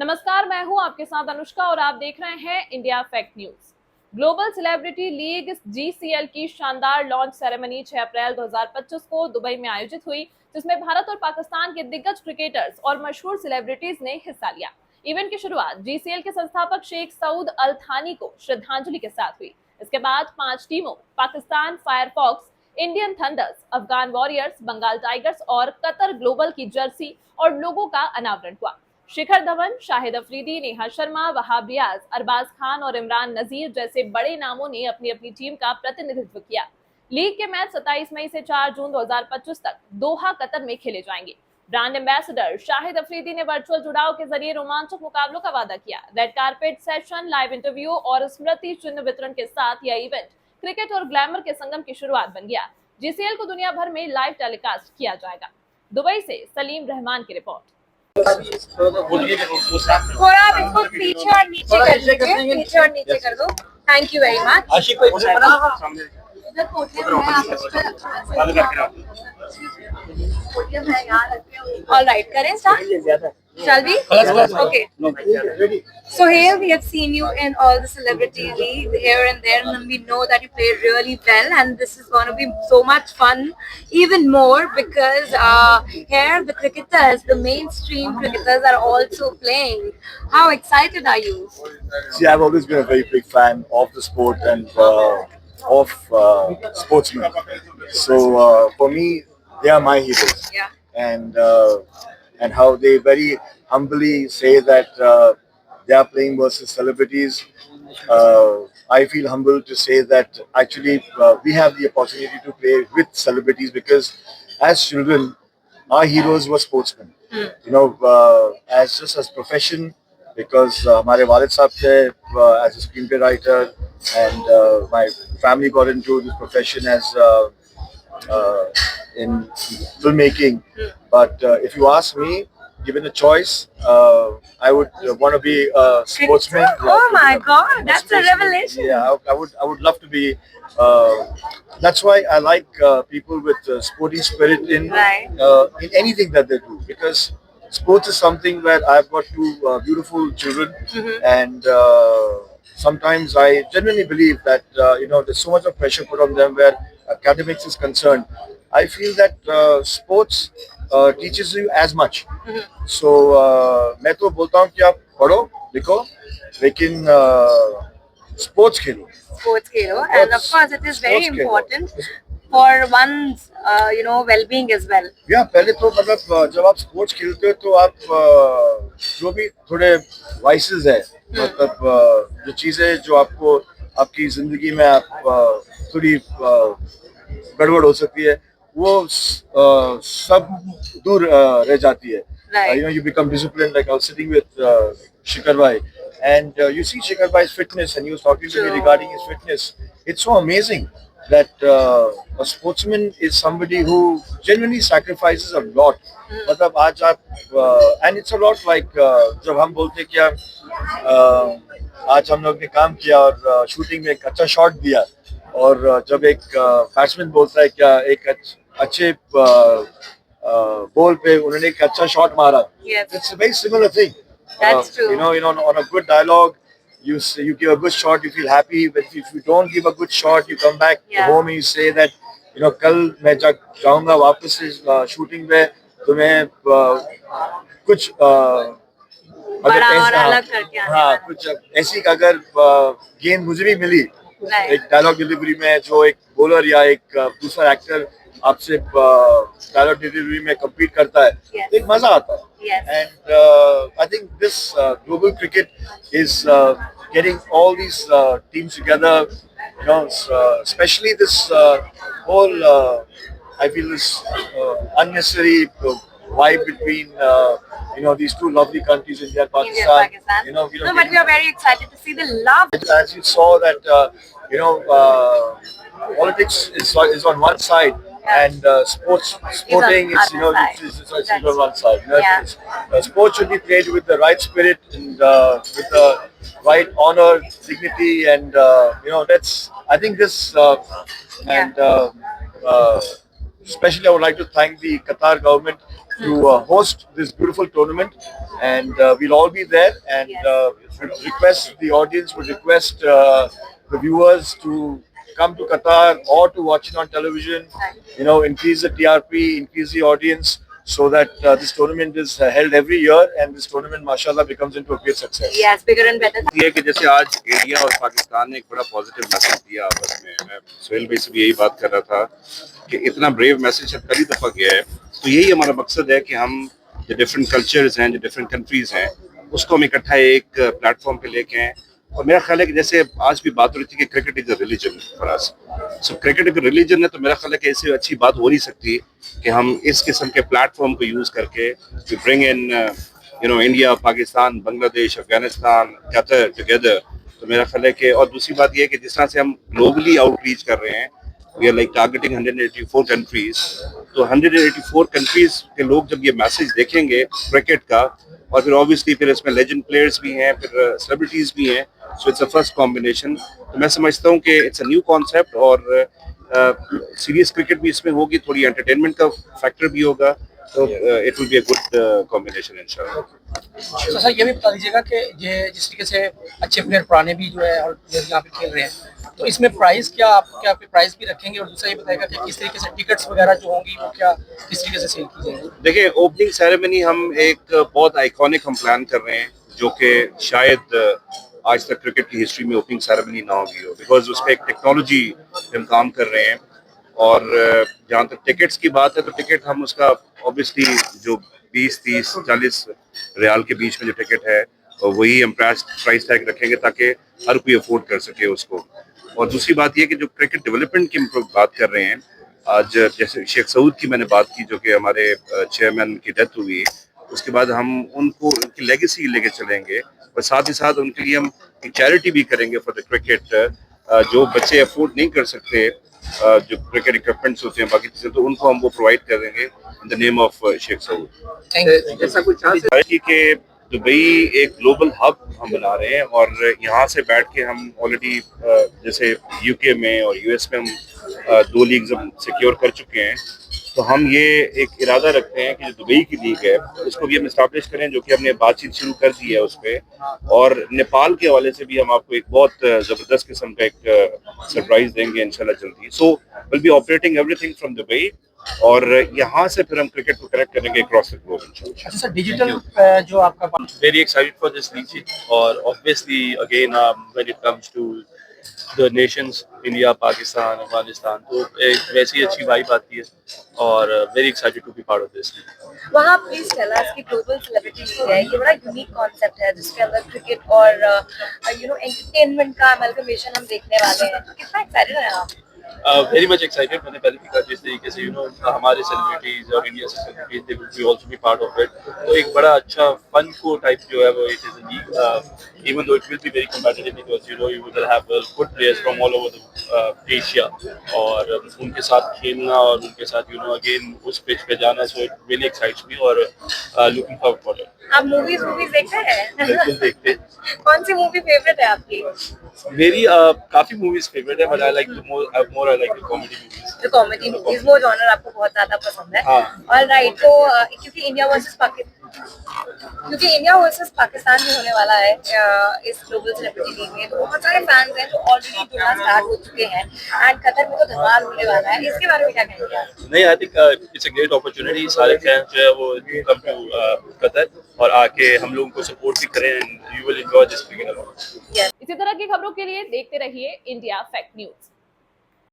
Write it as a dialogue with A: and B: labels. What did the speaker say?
A: नमस्कार, मैं हूं आपके साथ अनुष्का और आप देख रहे हैं India fact news. Global celebrity league GCL की शानदार लॉन्च सेरेमनी 6 अप्रैल 2025 को दुबई में आयोजित हुई, जिसमें भारत और पाकिस्तान के दिग्गज क्रिकेटर्स और मशहूर सेलिब्रिटीज ने हिस्सा लिया। इवेंट की शुरुआत जीसीएल के संस्थापक शेख सऊद अल थानी को श्रद्धांजलि के साथ हुई। इसके बाद 5 टीमों Pakistan Firefox, Indian Thunders, Afghan Warriors, Bengal Tigers और कतर ग्लोबल की जर्सी और लोगों का अनावरण हुआ। शिखर धवन, शाहिद अफरीदी, नेहा शर्मा, वहाब रियाज, अरबाज खान और इमरान नजीर जैसे बड़े नामों ने अपनी अपनी टीम का प्रतिनिधित्व किया। लीग के मैच 27 मई से 4 जून 2025 तक दोहा कतर में खेले जाएंगे। ब्रांड एम्बेसडर शाहिद अफरीदी ने वर्चुअल जुड़ाव के जरिए रोमांचक मुकाबलों का वादा किया। Red carpet session, live interview और स्मृति चिन्ह वितरण के साथ यह इवेंट क्रिकेट और ग्लैमर के संगम की शुरुआत बन गया। जीसीएल को दुनिया भर में लाइव टेलीकास्ट किया जाएगा। दुबई से सलीम रहमान की रिपोर्ट।
B: थोड़ा आप इसको पीछे और नीचे कर लीजिए, पीछे और नीचे कर दो। Thank you very much. All right, करें start? Shall we? Okay. So here we have seen you in all the celebrity leagues here and there, and we know that you play really well, and this is going to be so much fun, even more because here the cricketers, the mainstream cricketers, are also playing. How excited are you?
C: See, I've always been a very big fan of the sport and of sportsmen. So for me, they are my heroes.
B: Yeah.
C: And how they very humbly say that they are playing versus celebrities. I feel humble to say that actually we have the opportunity to play with celebrities because as children, our heroes were sportsmen. You know, as just as profession, because हमारे वालिद साहब थे as a screenplay writer, and my family got into this profession as in filmmaking. But if you ask me, given a choice, I would want to be a sportsman.
B: Oh my God, that's a revelation.
C: Yeah, I would love to be. That's why I like people with sporty spirit in anything that they do, because sports is something where I've got two beautiful children, and sometimes I genuinely believe that there's so much of pressure put on them where academics is concerned. I feel that sports teaches you as much. So मैं तो बोलता हूँ कि आप पढ़ो लिखो लेकिन sports Khelo.
B: Sports Khelo, and of course it is very important for one's well-being as well.
C: या पहले तो मतलब जब आप स्पोर्ट्स खेलते हो तो आप जो भी थोड़े वाइसेस है, मतलब जो चीजें जो आपको आपकी जिंदगी में आप थोड़ी गड़बड़ हो सकती है वो सब दूर रह जाती है. You become disciplined. Like I was sitting with Shikhar Bhai, and you see Shikhar Bhai's fitness, and he was talking to me regarding his fitness. It's so amazing that a sportsman is somebody who genuinely sacrifices a lot. मतलब आज आप and it's a lot like जब हम बोलते हैं कि आज हम लोग ने काम किया और शूटिंग में एक अच्छा शॉट दिया, और जब एक बैट्समैन बोलता है क्या एक अच्छे बॉल पे उन्होंने एक अच्छा शॉट मारा. It's a very similar thing.
B: That's true.
C: On a good dialogue, you give a good shot, you feel happy. But if you don't give a good shot, you come back home and you say that कल मैं जब जाऊंगा वापस से shooting पे तो मैं कुछ हाँ कुछ ऐसी अगर गेंद मुझे भी मिली एक डायलॉग डिलीवरी में जो एक बॉलर या एक दूसरा एक्टर आपसे डायलॉग डिलीवरी में compete करता है तो एक मजा आता है. And I think this global cricket is getting all these teams together, especially this whole I feel this unnecessary vibe between these two lovely countries, India and Pakistan.
B: No, but we are very excited to see the love.
C: As you saw that politics is on one side, and sporting is on one side. Sports should be played with the right spirit and with the right honor, dignity, and that's I think this and especially I would like to thank the Qatar government to host this beautiful tournament, and we'll all be there. And request the audience, would request the viewers to come to Qatar or to watch it on television. You know, increase the TRP, increase the audience, so that this tournament is held every year, and this tournament, mashallah, becomes into a great success.
B: Yes, bigger and better.
D: ये कि जैसे आज India और पाकिस्तान ने एक बड़ा positive message दिया आपस में, मैं सोहेल भाई से भी यही बात कर रहा था कि इतना ब्रेव मैसेज पहली दफा गया है, तो यही हमारा मकसद है कि हम जो डिफरेंट कल्चर्स हैं, जो डिफरेंट कंट्रीज हैं, उसको हम इकट्ठा एक प्लेटफॉर्म पे लेके आए। और मेरा ख्याल है कि जैसे आज भी बात हो रही थी कि cricket is a religion for us, so cricket एक रिलीजन है, तो मेरा ख्याल है कि ऐसी अच्छी बात हो नहीं सकती कि हम इस किस्म के प्लेटफॉर्म को यूज करके we bring in India, Pakistan, Bangladesh, Afghanistan, Qatar together. तो मेरा ख्याल है कि, और दूसरी बात ये है कि जिस तरह से हम ग्लोबली आउटरीच कर रहे हैं, we are like targeting 184 countries, तो 184 कंट्रीज के लोग जब ये मैसेज देखेंगे क्रिकेट का, और फिर ऑब्वियसली फिर इसमें लेजेंड प्लेयर्स भी हैं, फिर सेलिब्रिटीज भी हैं, so it's a first combination. तो मैं समझता हूँ कि इट्स अ न्यू कॉन्सेप्ट, और सीरियस क्रिकेट भी इसमें होगी, थोड़ी एंटरटेनमेंट का फैक्टर भी होगा, तो it will be a good combination इंशाल्लाह।
E: तो सर ये भी बता दीजिएगा कि ये जिस तरीके से अच्छे प्लेयर पुराने भी जो है और प्लेयर यहाँ पे खेल रहे हैं, तो इसमें प्राइस क्या आपके प्राइस भी रखेंगे, और दूसरा ये बताएगा कि किस तरीके से टिकट्स वगैरह जो होंगी वो क्या किस तरीके से सेल की जाएगी।
D: देखिए, ओपनिंग सेरेमनी हम एक बहुत आइकॉनिक हम प्लान कर रहे हैं, जो कि शायद आज तक क्रिकेट की हिस्ट्री में ओपनिंग सेरेमनी ना होगी हो, बिकॉज उस पर एक टेक्नोलॉजी हम काम कर रहे हैं। और जहाँ तक टिकट्स की बात है, तो टिकट हम उसका ऑब्वियसली जो 20, 30, 40 रियाल के बीच में जो टिकट है, वही हम प्राइस टैग रखेंगे ताकि हर कोई अफोर्ड कर सके उसको। और दूसरी बात ये कि जो क्रिकेट डेवलपमेंट की हम बात कर रहे हैं, आज जैसे शेख सऊद की मैंने बात की, जो कि हमारे चेयरमैन की डेथ हुई, उसके बाद हम उनको उनकी लेगेसी लेके चलेंगे, और साथ ही साथ उनके लिए हम एक चैरिटी भी करेंगे फॉर द क्रिकेट। जो बच्चे अफोर्ड नहीं कर सकते जो क्रिकेट इक्विपमेंट्स होते हैं बाकी चीज़ें, तो उनको हम वो प्रोवाइड कर देंगे in the name of Sheikh Saud.
E: ऐसा कुछ चांस
D: कि दुबई एक ग्लोबल हब हम बना रहे हैं, और यहाँ से बैठ के हम ऑलरेडी जैसे यूके में और यूएस में हम 2 लीग्स हम सिक्योर कर चुके हैं, तो हम ये एक इरादा रखते हैं कि जो दुबई की लीग है उसको भी हम इस्टेब्लिश करें, जो कि हमने बातचीत शुरू कर दी है उस पर। और नेपाल के हवाले से भी हम आपको एक बहुत ज़बरदस्त किस्म का एक सरप्राइज देंगे इंशाल्लाह जल्दी। So will be operating everything from Dubai, और यहाँ से फिर हम क्रिकेट को कनेक्ट करेंगे अक्रॉस द ग्लोब इंशाल्लाह।
E: अच्छा सर, डिजिटल जो आपका
F: Very excited for this league, और obviously again when it comes to the nations India, Pakistan, Afghanistan, तो एक वैसी अच्छी वाइब आती है, और very excited to be part of this league।
B: वहाँ प्लीज टेल अस कि ग्लोबल सेलिब्रिटी लीग है, ये बड़ा यूनिक कॉन्सेप्ट है जिसके अंदर क्रिकेट और एंटरटेनमेंट का अमलगमेशन हम देखने वाले हैं, तो कितना एक्साइटेड हैं आप?
F: Very much excited। मैंने पहले भी कहा जिस तरीके से हमारे सेलिब्रिटीज और इंडिया से celebrities they will be also be part of it, तो एक बड़ा अच्छा फन को टाइप जो है वो it is a league, even though it will be very competitive, because you will have good players from all over the Asia, और उनके साथ खेलना और उनके साथ अगेन उस पिच पे जाना, सो इट रियली एक्साइट्स मी, और लुकिंग फॉरवर्ड फॉर इट।
B: आप मूवीज देखते हैं?
F: बिल्कुल देखते हैं।
B: कौन सी मूवी फेवरेट है आपकी?
F: मेरी काफी मूवीज फेवरेट है, but I like more I like the comedy movies.
B: जो कॉमेडी मूवीज, वो जॉनर आपको बहुत ज्यादा पसंद है।
F: हाँ।
B: ऑलराइट, तो क्योंकि इंडिया वर्सेस पाकिस्तान में होने वाला है इस ग्लोबल सेलिब्रिटी लीग में, तो बहुत सारे फैंस हैं जो ऑलरेडी जुड़ना स्टार्ट हो चुके हैं, एंड कतर में तो धमाल होने वाला है, इसके बारे में क्या कहेंगे आप?
F: नहीं, I think it's a great opportunity. सारे फैंस जो है वो कम टू कतर और आके हम लोगों को सपोर्ट भी करें, and you will enjoy this cricket.
A: इसी तरह की खबरों के लिए देखते रहिए इंडिया फैक्ट न्यूज।